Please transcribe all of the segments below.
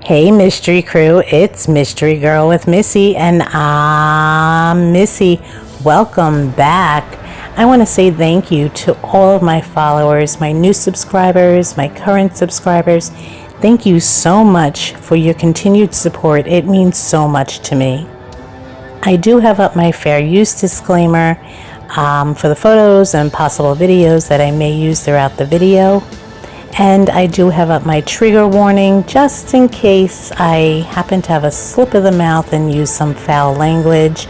Hey Mystery Crew, it's Mystery Girl with Missy, and I'm Missy. Welcome back. I want to say thank you to all of my followers, my new subscribers, my current subscribers. Thank you so much for your continued support. It means so much to me. I do have up my fair use disclaimer for the photos and possible videos that I may use throughout the video. And I do have up my trigger warning just in case I happen to have a slip of the mouth and use some foul language.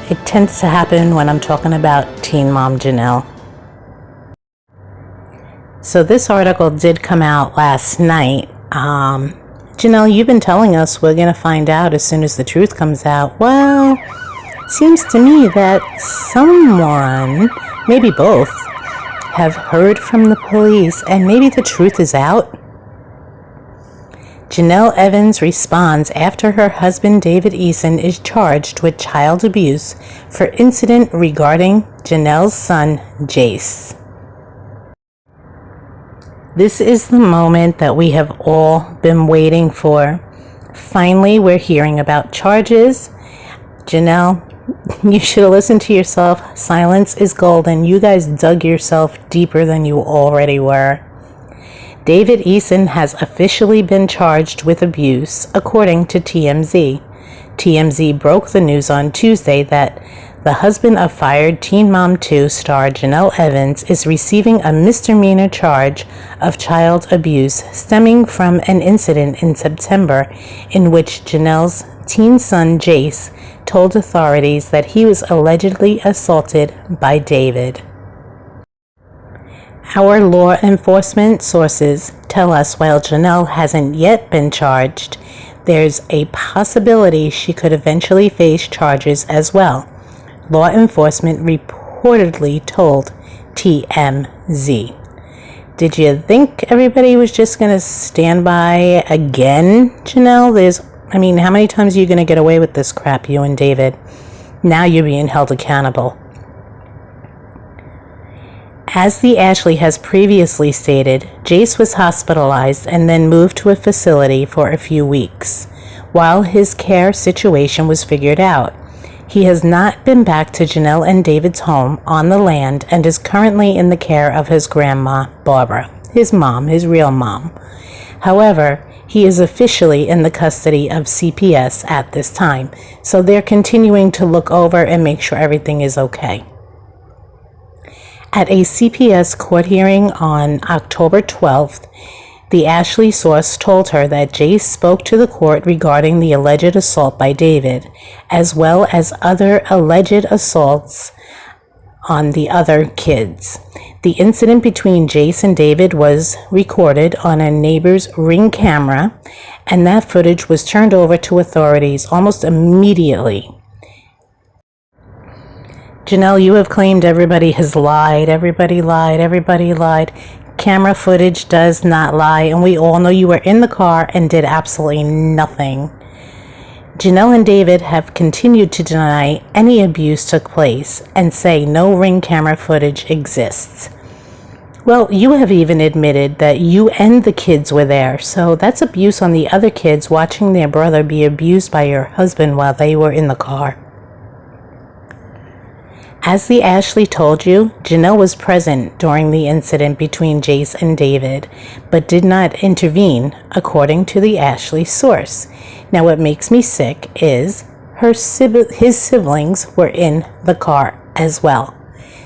It tends to happen when I'm talking about teen mom Janelle. So this article did come out last night. Janelle, you've been telling us we're going to find out as soon as the truth comes out. Well, it seems to me that someone, maybe both, have heard from the police and maybe the truth is out. Jenelle Evans responds after her husband David Eason is charged with child abuse for incident regarding Janelle's son Jace. This is the moment that we have all been waiting for. Finally, we're hearing about charges. Janelle, you should have listened to yourself. Silence is golden. You guys dug yourself deeper than you already were. David Eason has officially been charged with abuse, according to TMZ. TMZ broke the news on Tuesday that the husband of fired Teen Mom 2 star Jenelle Evans is receiving a misdemeanor charge of child abuse stemming from an incident in September in which Janelle's teen son Jace told authorities that he was allegedly assaulted by David. Our law enforcement sources tell us while Janelle hasn't yet been charged, there's a possibility she could eventually face charges as well. Law enforcement reportedly told TMZ. Did you think everybody was just going to stand by again, Janelle? How many times are you going to get away with this crap, you and David? Now you're being held accountable. As the Ashley has previously stated, Jace was hospitalized and then moved to a facility for a few weeks, while his care situation was figured out. He has not been back to Janelle and David's home on the land and is currently in the care of his grandma, Barbara, his mom, his real mom. However, he is officially in the custody of CPS at this time, so they're continuing to look over and make sure everything is okay. At a CPS court hearing on October 12th, the Ashley source told her that Jace spoke to the court regarding the alleged assault by David, as well as other alleged assaults on the other kids. The incident between Jace and David was recorded on a neighbor's Ring camera, and that footage was turned over to authorities almost immediately. Janelle, you have claimed everybody has lied. Everybody lied. Everybody lied. Camera footage does not lie, and we all know you were in the car and did absolutely nothing. Janelle and David have continued to deny any abuse took place and say no Ring camera footage exists. Well, you have even admitted that you and the kids were there, so that's abuse on the other kids watching their brother be abused by your husband while they were in the car. As the Ashley told you, Janelle was present during the incident between Jace and David, but did not intervene, according to the Ashley source. Now, what makes me sick is his siblings were in the car as well.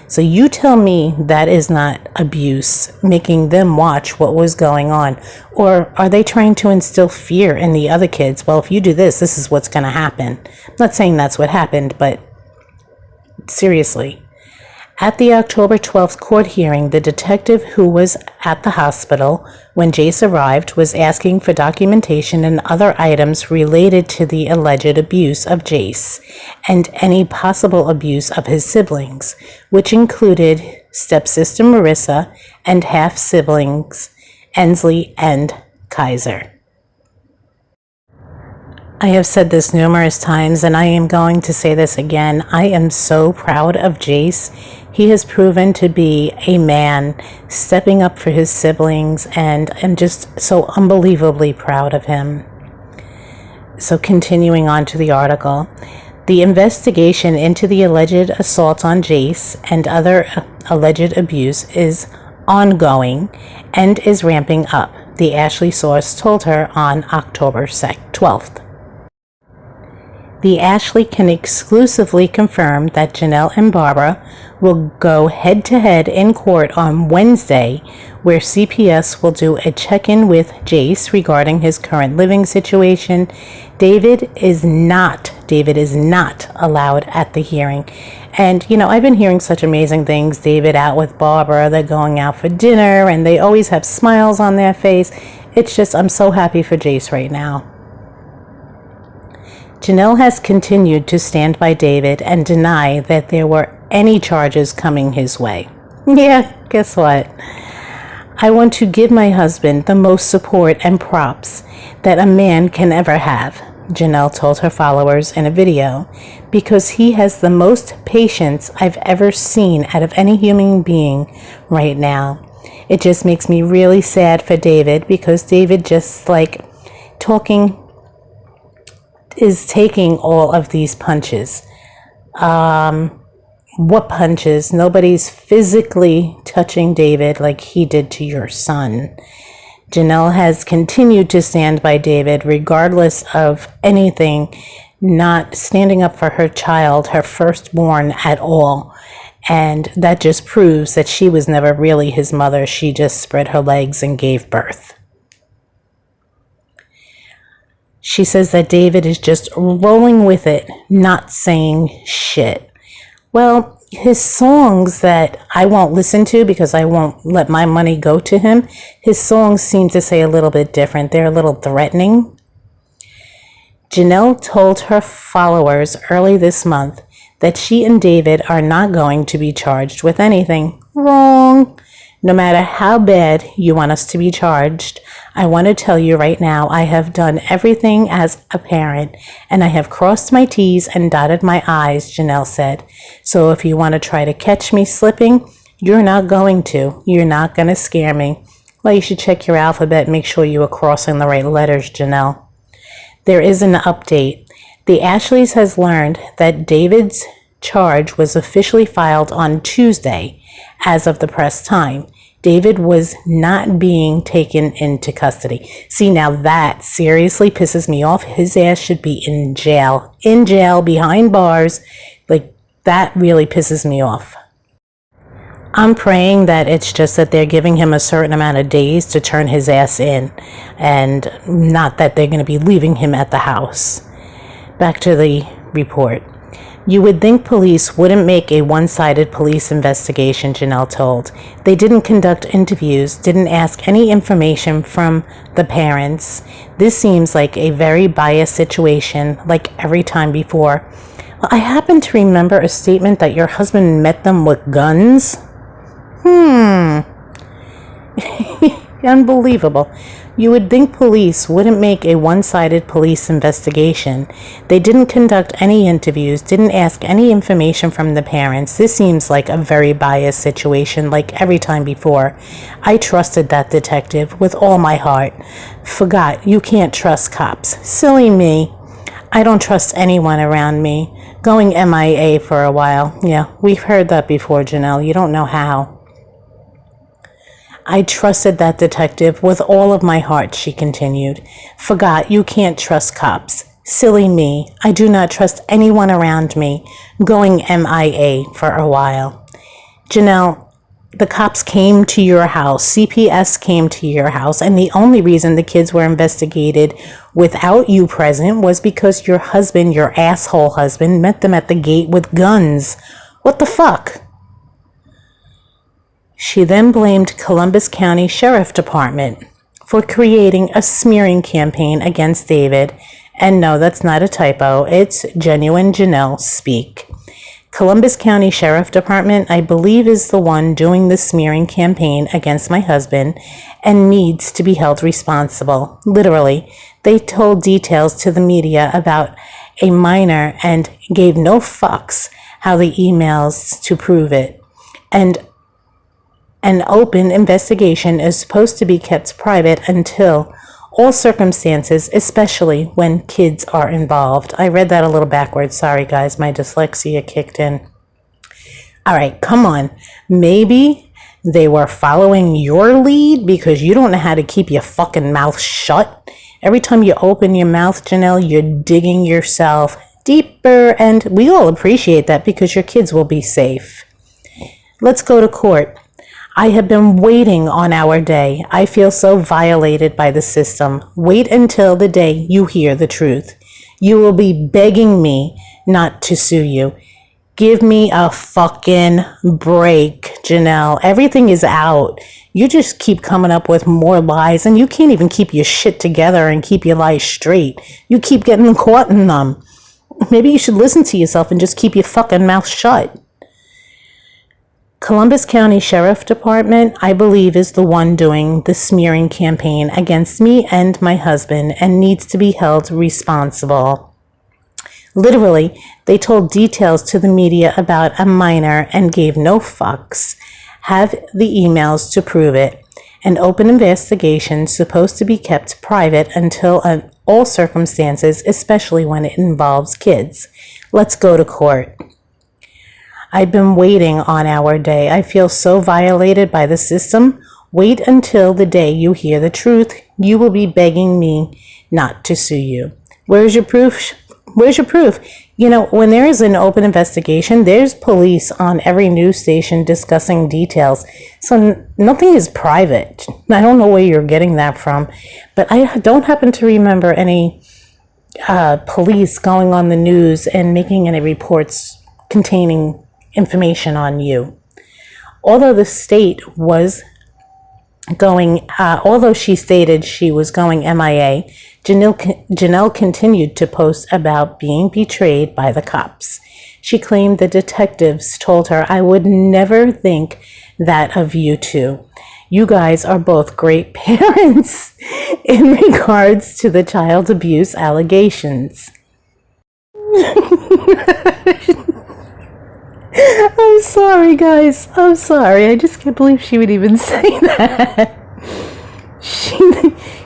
So you tell me that is not abuse, making them watch what was going on. Or are they trying to instill fear in the other kids? Well, if you do this, this is what's going to happen. I'm not saying that's what happened, but seriously. At the October 12th court hearing, the detective who was at the hospital when Jace arrived was asking for documentation and other items related to the alleged abuse of Jace and any possible abuse of his siblings, which included stepsister Marissa and half-siblings Ensley and Kaiser. I have said this numerous times, and I am going to say this again. I am so proud of Jace. He has proven to be a man, stepping up for his siblings, and I'm just so unbelievably proud of him. So continuing on to the article. The investigation into the alleged assault on Jace and other alleged abuse is ongoing and is ramping up, the Ashley source told her on October 12th. The Ashley can exclusively confirm that Janelle and Barbara will go head-to-head in court on Wednesday, where CPS will do a check-in with Jace regarding his current living situation. David is not allowed at the hearing. And, I've been hearing such amazing things. David out with Barbara, they're going out for dinner, and they always have smiles on their face. It's just, I'm so happy for Jace right now. Janelle has continued to stand by David and deny that there were any charges coming his way. Yeah, guess what? I want to give my husband the most support and props that a man can ever have, Janelle told her followers in a video, because he has the most patience I've ever seen out of any human being right now. It just makes me really sad for David, because David just is taking all of these punches. What punches? Nobody's physically touching David like he did to your son. Janelle has continued to stand by David regardless of anything, not standing up for her child, her firstborn at all. And that just proves that she was never really his mother. She just spread her legs and gave birth. She says that David is just rolling with it, not saying shit. Well, his songs that I won't listen to because I won't let my money go to him, his songs seem to say a little bit different. They're a little threatening. Janelle told her followers early this month that she and David are not going to be charged with anything. Wrong. No matter how bad you want us to be charged, I want to tell you right now, I have done everything as a parent, and I have crossed my T's and dotted my I's, Janelle said. So if you want to try to catch me slipping, you're not going to. You're not going to scare me. Well, you should check your alphabet, make sure you are crossing the right letters, Janelle. There is an update. The Ashleys has learned that David's charge was officially filed on Tuesday as of the press time. David was not being taken into custody. See, now that seriously pisses me off. His ass should be in jail, behind bars. That really pisses me off. I'm praying that it's just that they're giving him a certain amount of days to turn his ass in, and not that they're going to be leaving him at the house. Back to the report. You would think police wouldn't make a one-sided police investigation, Janelle told. They didn't conduct interviews, didn't ask any information from the parents. This seems like a very biased situation, like every time before. Well, I happen to remember a statement that your husband met them with guns. Unbelievable. You would think police wouldn't make a one-sided police investigation. They didn't conduct any interviews, didn't ask any information from the parents. This seems like a very biased situation, like every time before. I trusted that detective with all my heart. Forgot you can't trust cops. Silly me. I don't trust anyone around me. Going MIA for a while. Yeah, we've heard that before, Janelle. You don't know how. I trusted that detective with all of my heart, she continued. Forgot you can't trust cops. Silly me. I do not trust anyone around me. Going MIA for a while. Janelle, the cops came to your house. CPS came to your house. And the only reason the kids were investigated without you present was because your husband, your asshole husband, met them at the gate with guns. What the fuck? She then blamed Columbus County Sheriff Department for creating a smearing campaign against David. And no, that's not a typo. It's genuine Janelle speak. Columbus County Sheriff Department, I believe, is the one doing the smearing campaign against my husband and needs to be held responsible. Literally, they told details to the media about a minor and gave no fucks how the emails to prove it. And an open investigation is supposed to be kept private until all circumstances, especially when kids are involved. I read that a little backwards. Sorry, guys. My dyslexia kicked in. All right, come on. Maybe they were following your lead because you don't know how to keep your fucking mouth shut. Every time you open your mouth, Janelle, you're digging yourself deeper, and we all appreciate that because your kids will be safe. Let's go to court. I have been waiting on our day. I feel so violated by the system. Wait until the day you hear the truth. You will be begging me not to sue you. Give me a fucking break, Janelle. Everything is out. You just keep coming up with more lies, and you can't even keep your shit together and keep your lies straight. You keep getting caught in them. Maybe you should listen to yourself and just keep your fucking mouth shut. Columbus County Sheriff Department, I believe, is the one doing the smearing campaign against me and my husband and needs to be held responsible. Literally, they told details to the media about a minor and gave no fucks. Have the emails to prove it. An open investigation supposed to be kept private until all circumstances, especially when it involves kids. Let's go to court. I've been waiting on our day. I feel so violated by the system. Wait until the day you hear the truth. You will be begging me not to sue you. Where's your proof? Where's your proof? You know, when there is an open investigation, there's police on every news station discussing details. So nothing is private. I don't know where you're getting that from, but I don't happen to remember any police going on the news and making any reports containing information on you. Although the state was although she stated she was going MIA, Janelle continued to post about being betrayed by the cops. She claimed the detectives told her, "I would never think that of you two. You guys are both great parents," in regards to the child abuse allegations. I'm sorry, guys. I'm sorry. I just can't believe she would even say that.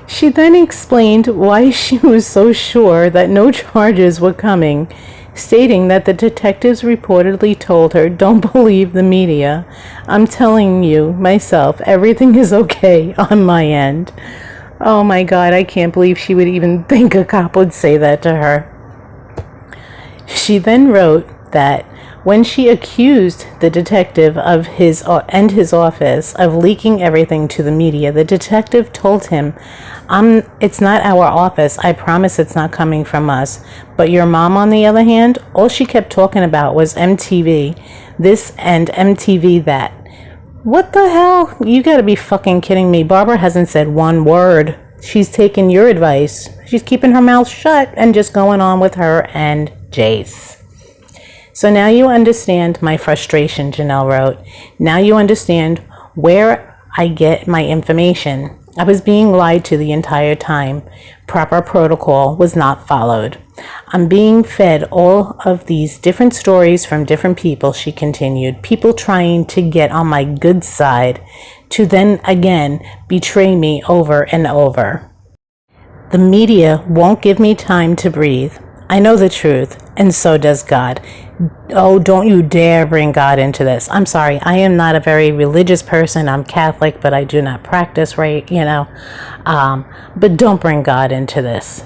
She then explained why she was so sure that no charges were coming, stating that the detectives reportedly told her, "Don't believe the media. I'm telling you myself, everything is okay on my end." Oh my God, I can't believe she would even think a cop would say that to her. She then wrote that when she accused the detective of his office of leaking everything to the media, the detective told him, "It's not our office. I promise it's not coming from us." But your mom, on the other hand, all she kept talking about was MTV this and MTV that. What the hell? You gotta be fucking kidding me. Barbara hasn't said one word. She's taken your advice. She's keeping her mouth shut and just going on with her and Jace. So now you understand my frustration, Janelle wrote. Now you understand where I get my information. I was being lied to the entire time. Proper protocol was not followed. I'm being fed all of these different stories from different people, she continued. People trying to get on my good side to then again betray me over and over. The media won't give me time to breathe. I know the truth, and so does God. Oh, don't you dare bring God into this. I'm sorry, I am not a very religious person. I'm Catholic, but I do not practice right, but don't bring God into this.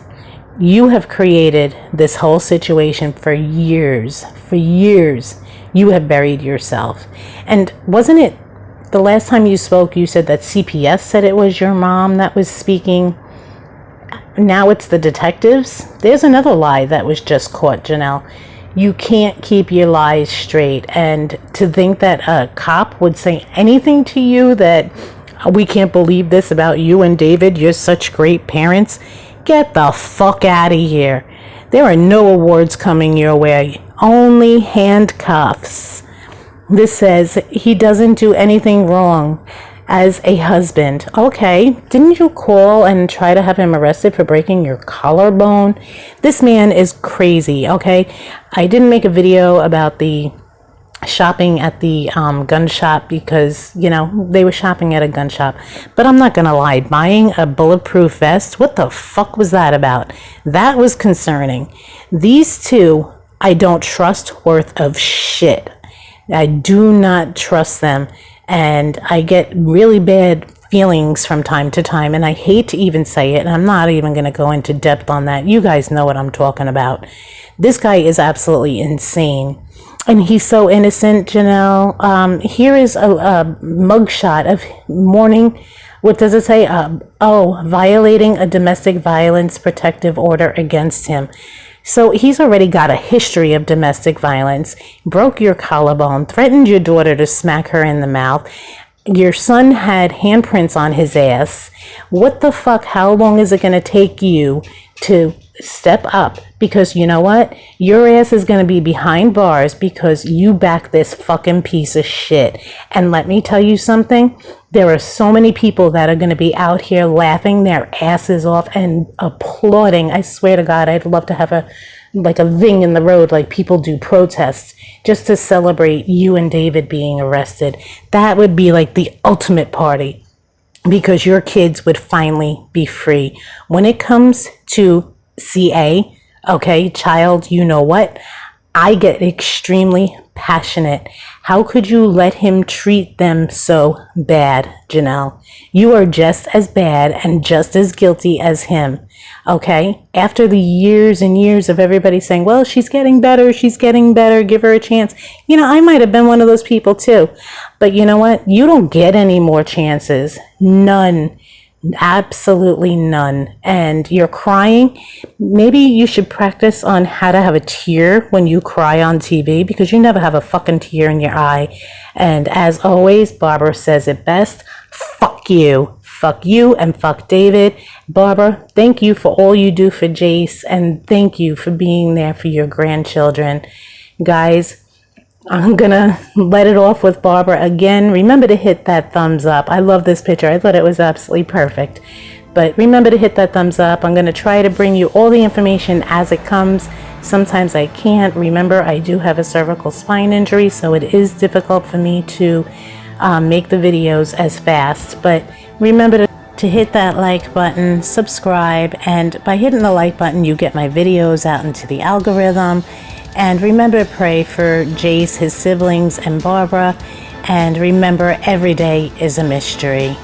You have created this whole situation for years. For years, you have buried yourself. And wasn't it the last time you spoke, you said that CPS said it was your mom that was speaking? Now it's the detectives? There's another lie that was just caught, Janelle. You can't keep your lies straight. And to think that a cop would say anything to you that we can't believe this about you and David, you're such great parents, get the fuck out of here. There are no awards coming your way. only handcuffs. This says he doesn't do anything wrong as a husband. Okay, didn't you call and try to have him arrested for breaking your collarbone? This man is crazy, okay? I didn't make a video about the shopping at the gun shop because, you know, they were shopping at a gun shop. But I'm not gonna lie, buying a bulletproof vest, what the fuck was that about? That was concerning. These two, I don't trust worth of shit. I do not trust them, and I get really bad feelings from time to time, and I hate to even say it, and I'm not even going to go into depth on that. You guys know what I'm talking about. This guy is absolutely insane, and he's so innocent, Janelle. Here is a mugshot of morning. What does it say? Violating a domestic violence protective order against him. So he's already got a history of domestic violence, broke your collarbone, threatened your daughter to smack her in the mouth. Your son had handprints on his ass. What the fuck? How long is it going to take you to step up? Because you know what? Your ass is going to be behind bars because you back this fucking piece of shit. And let me tell you something. There are so many people that are going to be out here laughing their asses off and applauding. I swear to God, I'd love to have a thing in the road like people do protests just to celebrate you and David being arrested. That would be like the ultimate party because your kids would finally be free. When it comes to CA, okay, child, you know what? I get extremely passionate. How could you let him treat them so bad, Janelle? You are just as bad and just as guilty as him, okay? After the years and years of everybody saying, well, she's getting better, give her a chance. You know, I might have been one of those people too. But you know what? You don't get any more chances. None. Absolutely none. And you're crying. Maybe you should practice on how to have a tear when you cry on TV because you never have a fucking tear in your eye. And as always, Barbara says it best. Fuck you. Fuck you and fuck David. Barbara, thank you for all you do for Jace and thank you for being there for your grandchildren. Guys, I'm gonna let it off with Barbara again. Remember to hit that thumbs up. I love this picture. I thought it was absolutely perfect. But remember to hit that thumbs up. I'm gonna try to bring you all the information as it comes. Sometimes I can't. Remember, I do have a cervical spine injury, so it is difficult for me to make the videos as fast. But remember to hit that like button, subscribe, and by hitting the like button, you get my videos out into the algorithm. And remember to pray for Jace, his siblings, and Barbara. And remember, every day is a mystery.